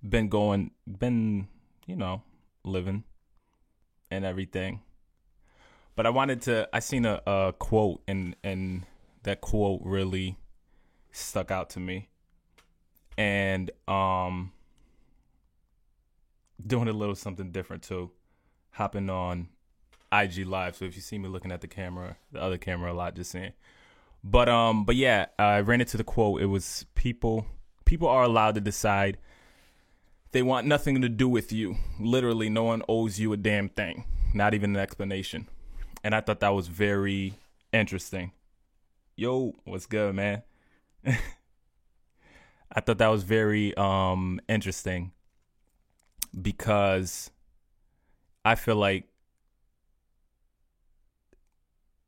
been, living and everything. But I seen a quote, and that quote really stuck out to me. And doing a little something different too, hopping on IG Live. So if you see me looking at the other camera a lot, just saying. But yeah, I ran into the quote. It was people are allowed to decide they want nothing to do with you. Literally, no one owes you a damn thing, not even an explanation. And I thought that was very interesting. Yo, what's good, man? I thought that was very interesting because I feel like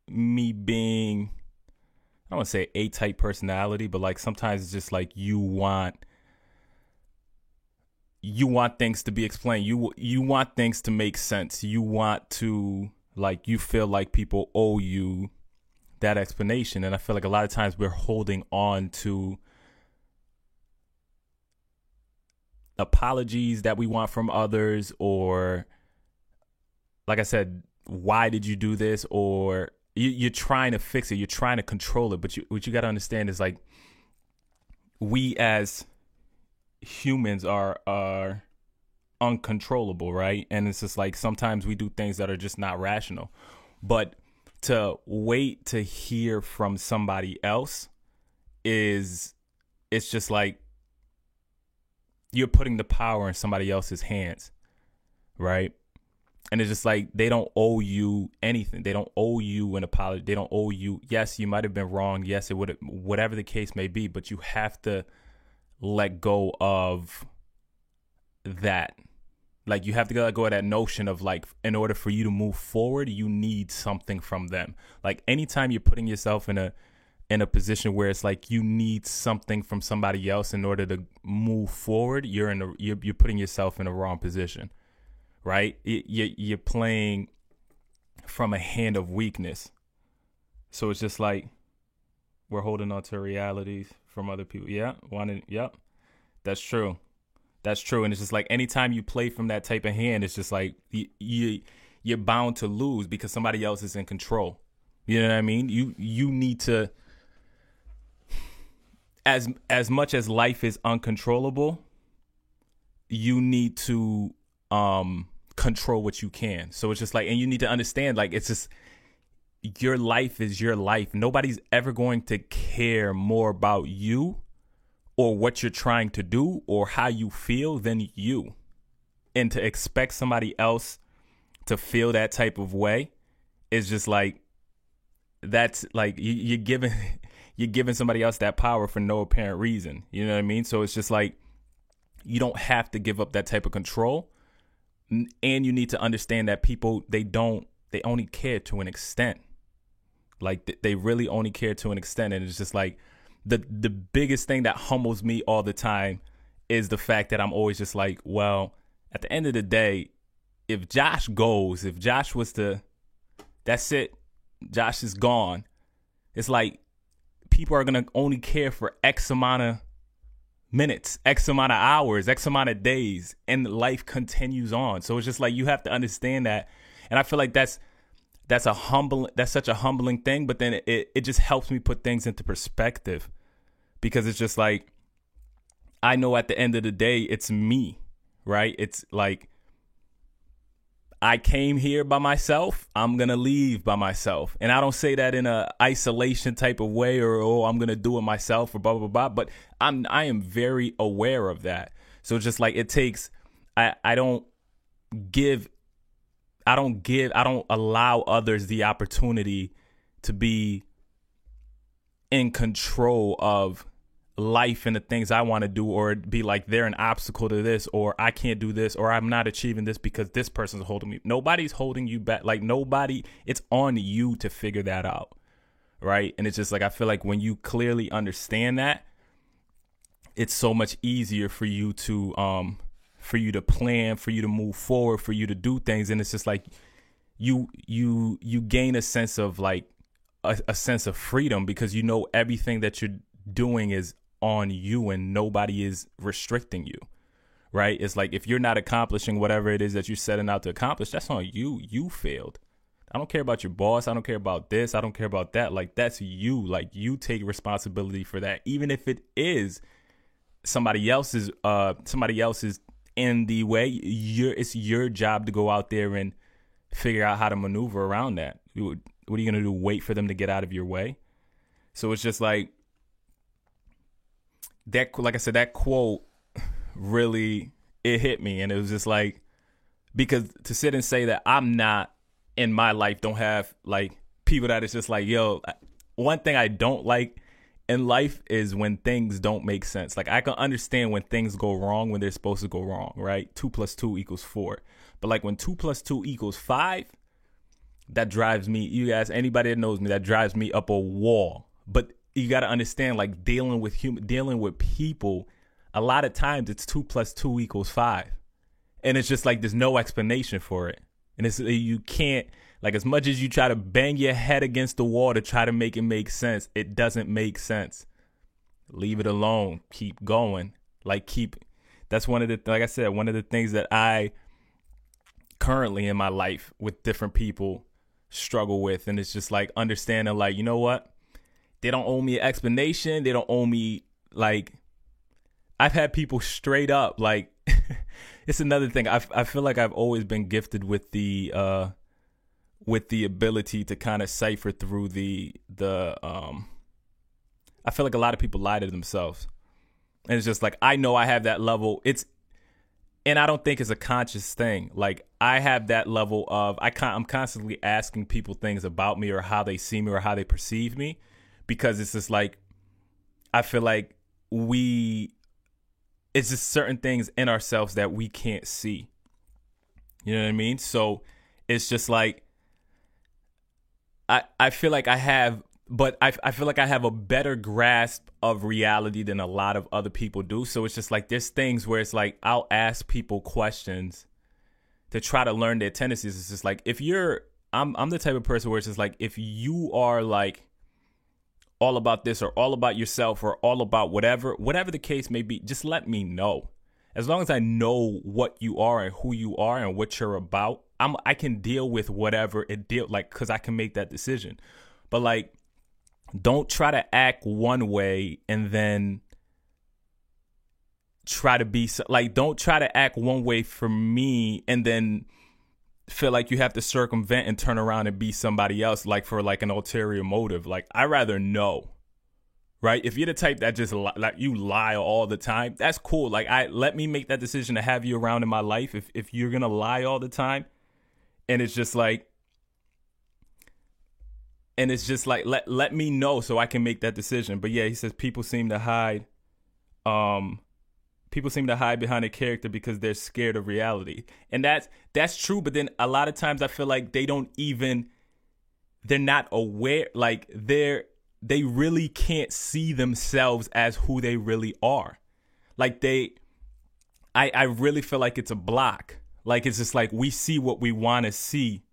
me being, I don't want to say A-type personality, but like sometimes it's just like you want things to be explained. You want things to make sense. You want to, like, you feel like people owe you that explanation. And I feel like a lot of times we're holding on to apologies that we want from others, or like I said, why did you do this? Or you're trying to fix it. You're trying to control it. But what you got to understand is, like, we as humans are uncontrollable, right? And it's just like sometimes we do things that are just not rational. But to wait to hear from somebody else it's just like you're putting the power in somebody else's hands, right? And it's just like they don't owe you anything. They don't owe you an apology. They don't owe you. Yes, you might have been wrong. Yes, it would, whatever the case may be. But you have to let go of that. Like, you have to let go of that notion of, like, in order for you to move forward, you need something from them. Like, anytime you're putting yourself in a position where it's like you need something from somebody else in order to move forward, you're putting yourself in a wrong position, right? You're playing from a hand of weakness. So it's just like we're holding on to realities from other people. Yep, that's true. That's true. And it's just like anytime you play from that type of hand, it's just like you're bound to lose because somebody else is in control. You know what I mean? You need to, as much as life is uncontrollable, you need to control what you can. So it's just like, and you need to understand, like, it's just, your life is your life. Nobody's ever going to care more about you or what you're trying to do or how you feel than you. And to expect somebody else to feel that type of way is just like, that's like you're giving somebody else that power for no apparent reason. You know what I mean? So it's just like, you don't have to give up that type of control. And you need to understand that people, they only care to an extent. Like, they really only care to an extent. And it's just like, the biggest thing that humbles me all the time is the fact that I'm always just like, well, at the end of the day, if Josh was to, that's it, Josh is gone. It's like, people are going to only care for X amount of minutes, X amount of hours, X amount of days, and life continues on. So it's just like, you have to understand that. And I feel like that's such a humbling thing, but then it just helps me put things into perspective, because it's just like, I know at the end of the day, it's me, right? It's like, I came here by myself, I'm going to leave by myself. And I don't say that in a isolation type of way, or, oh, I'm going to do it myself, or blah, blah, blah, but I am very aware of that. So it's just like, it takes, I don't allow others the opportunity to be in control of life and the things I want to do, or be like, they're an obstacle to this, or I can't do this, or I'm not achieving this because this person's holding me. Nobody's holding you back. Like, nobody, it's on you to figure that out. Right. And it's just like, I feel like when you clearly understand that, it's so much easier for you to plan, for you to move forward, for you to do things. And it's just like, you gain a sense of, like, a sense of freedom, because you know everything that you're doing is on you and nobody is restricting you, right? It's like if you're not accomplishing whatever it is that you're setting out to accomplish, that's on you. You failed. I don't care about your boss. I don't care about this. I don't care about that. Like, that's you. Like, you take responsibility for that, even if it is somebody else's in the way. It's your job to go out there and figure out how to maneuver around that. What are you gonna do? Wait for them to get out of your way? So it's just like that. Like I said, that quote really, it hit me, and it was just like, because to sit and say that I'm not in my life, don't have like people that it's just like, yo, one thing I don't like in life is when things don't make sense. Like, I can understand when things go wrong when they're supposed to go wrong, right? 2 + 2 = 4. But like when 2 + 2 = 5, that drives me, you guys, anybody that knows me, that drives me up a wall. But you got to understand, like, dealing with people, a lot of times it's 2 + 2 = 5. And it's just like, there's no explanation for it. And it's, you can't, like, as much as you try to bang your head against the wall to try to make it make sense, it doesn't make sense. Leave it alone. Keep going. That's one of the, like I said, one of the things that I currently in my life with different people struggle with. And it's just like understanding, like, you know what? They don't owe me an explanation. They don't owe me, like, I've had people straight up, like, it's another thing. I feel like I've always been gifted with the ability to kind of cipher through I feel like a lot of people lie to themselves. And it's just like, I know I have that level. And I don't think it's a conscious thing. Like, I have that level of, I'm constantly asking people things about me or how they see me or how they perceive me, because it's just like, I feel like it's just certain things in ourselves that we can't see. You know what I mean? So it's just like, I feel like I have a better grasp of reality than a lot of other people do. So it's just like, there's things where it's like, I'll ask people questions to try to learn their tendencies. It's just like, I'm the type of person where it's just like, if you are like all about this or all about yourself or all about whatever the case may be, just let me know. As long as I know what you are and who you are and what you're about, I can deal with whatever because I can make that decision. But like, don't try to act one way and then try to be like, don't try to act one way for me and then feel like you have to circumvent and turn around and be somebody else, like for like an ulterior motive. Like, I rather know, right? If you're the type that just like you lie all the time, that's cool. Like, let me make that decision to have you around in my life. If you're gonna lie all the time, and it's just like, let me know so I can make that decision. But yeah, he says people seem to hide behind a character because they're scared of reality. And that's true. But then a lot of times I feel like they're not aware. Like, they really can't see themselves as who they really are. Like, I really feel like it's a block. Like, it's just like, we see what we want to see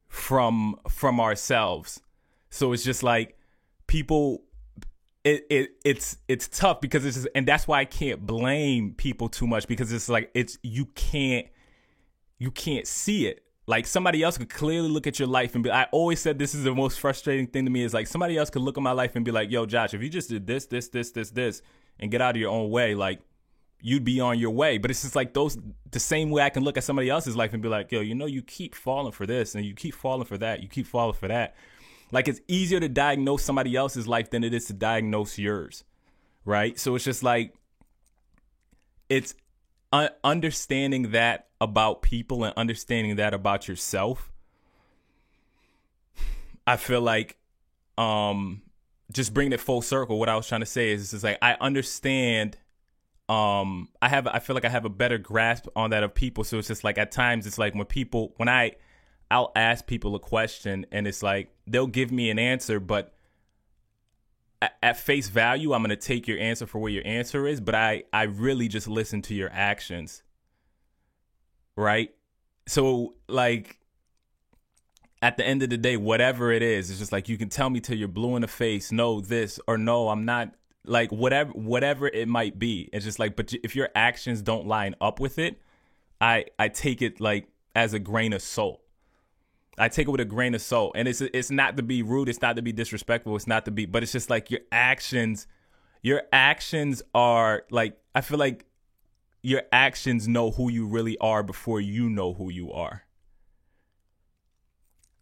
from ourselves. So it's just like, people, it's tough because it's just, and that's why I can't blame people too much, because it's like, you can't see it. Like, somebody else could clearly look at your life and be, I always said this is the most frustrating thing to me, is like, somebody else could look at my life and be like, yo, Josh, if you just did this and get out of your own way, like, you'd be on your way. But it's just like, the same way I can look at somebody else's life and be like, yo, you keep falling for this and you keep falling for that. You keep falling for that. Like, it's easier to diagnose somebody else's life than it is to diagnose yours. Right. So it's just like, it's understanding that about people and understanding that about yourself. I feel like, just bringing it full circle, what I was trying to say is just like, I understand, I feel like I have a better grasp on that of people. So it's just like, at times it's like I'll ask people a question and it's like, they'll give me an answer, but at face value, I'm going to take your answer for what your answer is. But I really just listen to your actions. Right. So like, at the end of the day, whatever it is, it's just like, you can tell me till you're blue in the face, no, this, or no, I'm not like whatever it might be. It's just like, but if your actions don't line up with it, I take it like as a grain of salt. I take it with a grain of salt, and it's not to be rude, it's not to be disrespectful, it's not to be, but it's just like your actions are like, I feel like your actions know who you really are before you know who you are.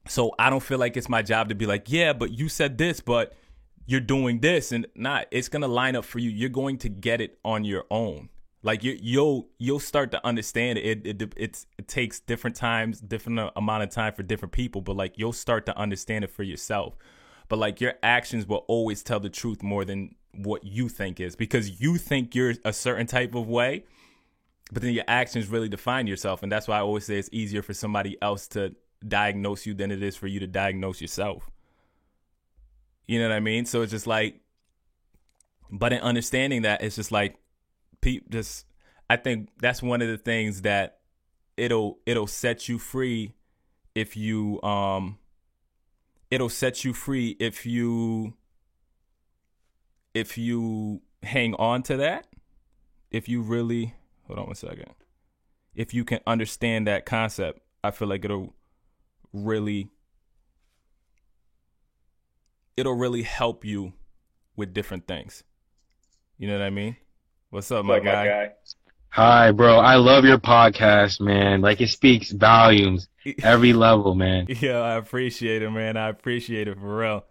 So I don't feel like it's my job to be like, yeah, but you said this, but you're doing this, and not. It's gonna line up for you. You're going to get it on your own. Like you'll start to understand it. It takes different times, different amount of time for different people, but like you'll start to understand it for yourself. But like your actions will always tell the truth more than what you think is, because you think you're a certain type of way, but then your actions really define yourself. And that's why I always say it's easier for somebody else to diagnose you than it is for you to diagnose yourself. You know what I mean? So it's just like, but in understanding that, it's just like, I think that's one of the things that it'll set you free if you hang on to that. If you really, hold on one second. If you can understand that concept, I feel like it'll really help you with different things. You know what I mean? What's up, my guy? Hi, bro. I love your podcast, man. Like, it speaks volumes, every level, man. Yeah, I appreciate it, man. I appreciate it for real.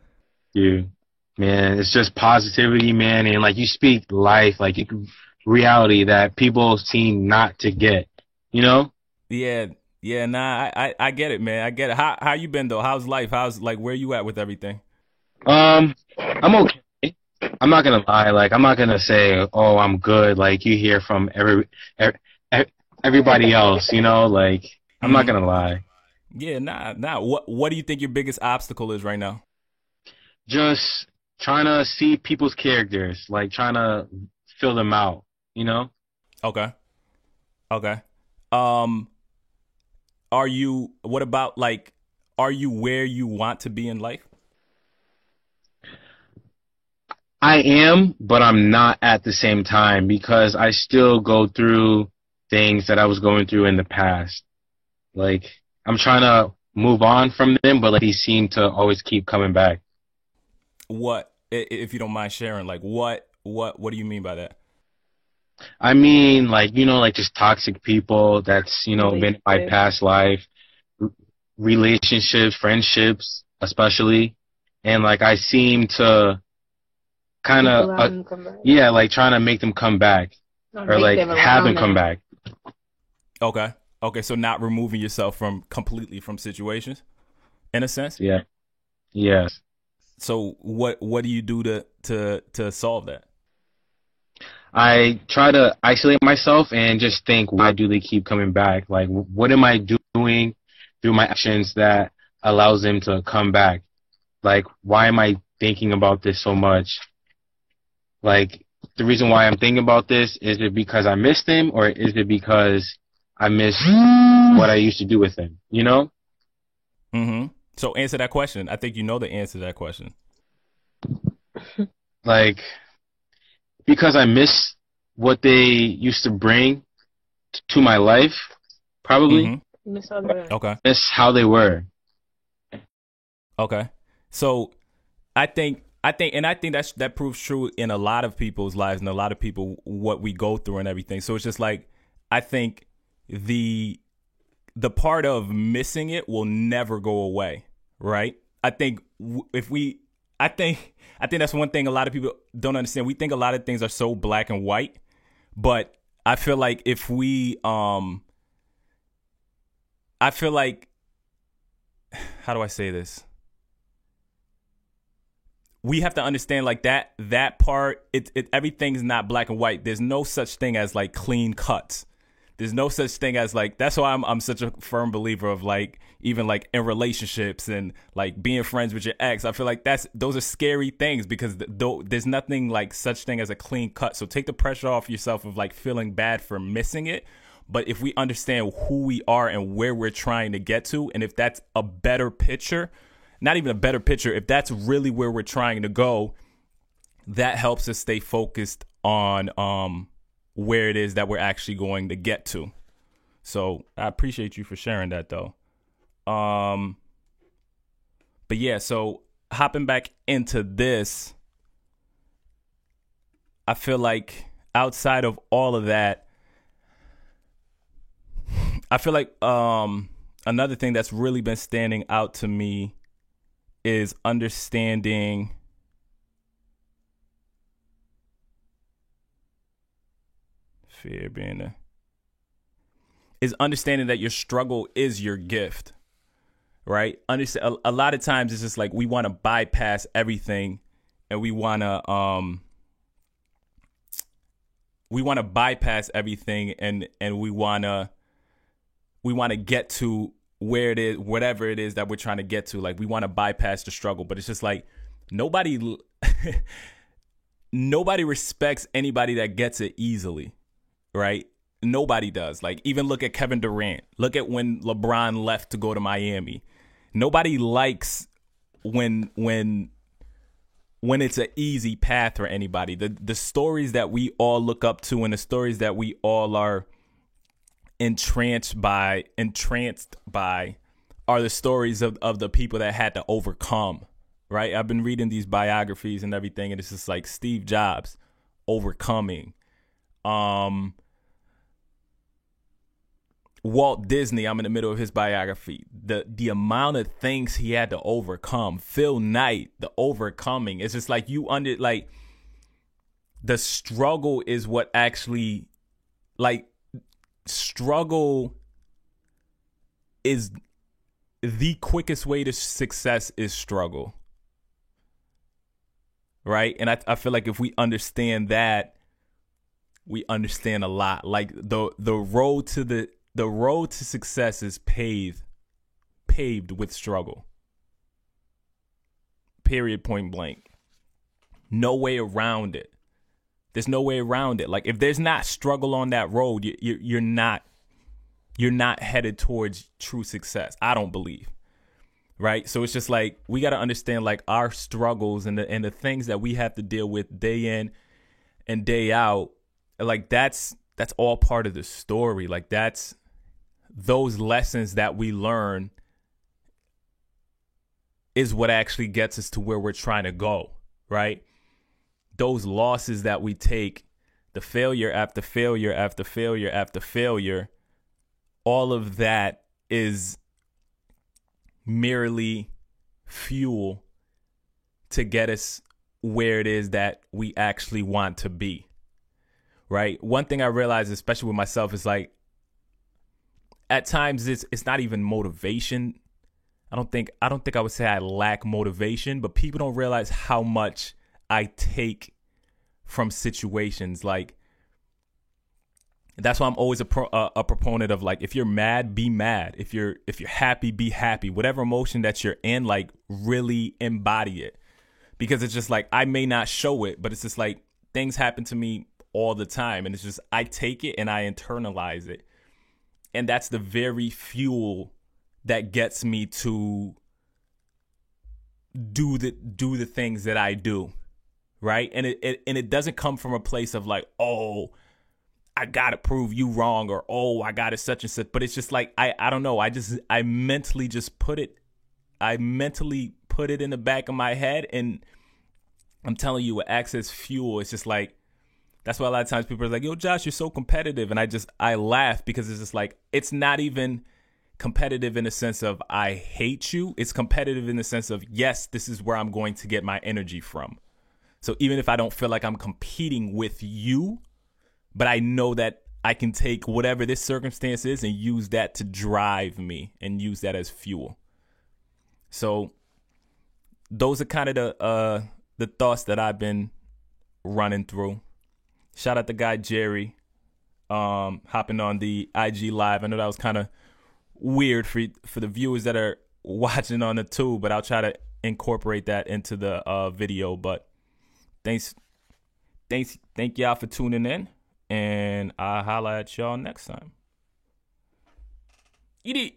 You, man, it's just positivity, man. And like, you speak life, like reality that people seem not to get, you know? Yeah, nah, I get it, man. I get it. How you been though? How's life? How's like where you at with everything? I'm okay. I'm not gonna lie. Like, I'm not gonna say, "Oh, I'm good." Like you hear from everybody else, you know. Like, I'm not gonna lie. Yeah, nah. What do you think your biggest obstacle is right now? Just trying to see people's characters, like trying to fill them out, you know. Okay. Are you? What about like? Are you where you want to be in life? I am, but I'm not at the same time, because I still go through things that I was going through in the past. Like, I'm trying to move on from them, but like, they seem to always keep coming back. What, if you don't mind sharing, like what do you mean by that? I mean, like, you know, like just toxic people that's, you know, been in my past life, relationships, friendships, especially. And like, I seem to kind of, like trying to make them come back, or like have them come back. Okay. So not removing yourself completely from situations, in a sense. Yeah. Yes. So what do you do to solve that? I try to isolate myself and just think, why do they keep coming back? Like, what am I doing through my actions that allows them to come back? Like, why am I thinking about this so much? Like, the reason why I'm thinking about this, is it because I miss them, or is it because I miss what I used to do with them, you know? Mm-hmm. So answer that question. I think you know the answer to that question. Like, because I miss what they used to bring to my life, probably. Mm-hmm. Okay. Miss how they were. Okay. So I think that proves true in a lot of people's lives, and a lot of people, what we go through and everything. So it's just like, I think the part of missing it will never go away, right? I think I think that's one thing a lot of people don't understand. We think a lot of things are so black and white, but I feel like if we how do I say this? We have to understand like that part, everything's not black and white. There's no such thing as like clean cuts. There's no such thing as like, that's why I'm such a firm believer of like, even like in relationships and like being friends with your ex. I feel like those are scary things, because there's nothing like such thing as a clean cut. So take the pressure off yourself of like feeling bad for missing it. But if we understand who we are and where we're trying to get to, and if that's a better picture, not even a better picture, if that's really where we're trying to go, that helps us stay focused on where it is that we're actually going to get to. So I appreciate you for sharing that, though. But yeah, so hopping back into this, I feel like outside of all of that, I feel like another thing that's really been standing out to me is understanding understanding that your struggle is your gift, right? Understand a lot of times it's just like we want to bypass everything, and we want to bypass everything, and we want to get to where it is, whatever it is that we're trying to get to. Like, we want to bypass the struggle, but it's just like nobody respects anybody that gets it easily, right? Nobody does. Like, even look at Kevin Durant. Look at when LeBron left to go to Miami. Nobody likes when it's an easy path for anybody. The stories that we all look up to and the stories that we all are entranced by are the stories of the people that had to overcome, right? I've been reading these biographies and everything, and it's just like Steve Jobs overcoming. Walt Disney, I'm in the middle of his biography. The amount of things he had to overcome. Phil Knight, the overcoming. It's just like the struggle is what actually, like, struggle is the quickest way to success is struggle. Right? And I feel like if we understand that, we understand a lot. Like the road to success is paved with struggle. Period, point blank. No way around it. There's no way around it. Like, if there's not struggle on that road, you're not headed towards true success. I don't believe. Right? So it's just like we got to understand, like, our struggles and the things that we have to deal with day in and day out. Like, that's all part of the story. Like, that's those lessons that we learn is what actually gets us to where we're trying to go, right? Those losses that we take, the failure after failure after failure after failure, all of that is merely fuel to get us where it is that we actually want to be, right? One thing I realized, especially with myself, is like, at times it's not even motivation. I don't think I would say I lack motivation, but people don't realize how much I take from situations. Like, that's why I'm always a proponent of, like, if you're mad, be mad. If you're happy, be happy. Whatever emotion that you're in, like, really embody it. Because it's just like, I may not show it, but it's just like things happen to me all the time, and it's just I take it and I internalize it. And that's the very fuel that gets me to do the things that I do, right? And it doesn't come from a place of like, oh, I gotta prove you wrong, or oh, I gotta such and such. But it's just like I don't know. I mentally put it in the back of my head, and I'm telling you, it acts as fuel. It's just like, that's why a lot of times people are like, yo, Josh, you're so competitive. And I laugh, because it's just like, it's not even competitive in the sense of I hate you. It's competitive in the sense of, yes, this is where I'm going to get my energy from. So even if I don't feel like I'm competing with you, but I know that I can take whatever this circumstance is and use that to drive me and use that as fuel. So those are kind of the thoughts that I've been running through. Shout out to guy Jerry hopping on the IG Live. I know that was kind of weird for the viewers that are watching on the tube, but I'll try to incorporate that into the video. But thank y'all for tuning in, and I'll holla at y'all next time. Eat it.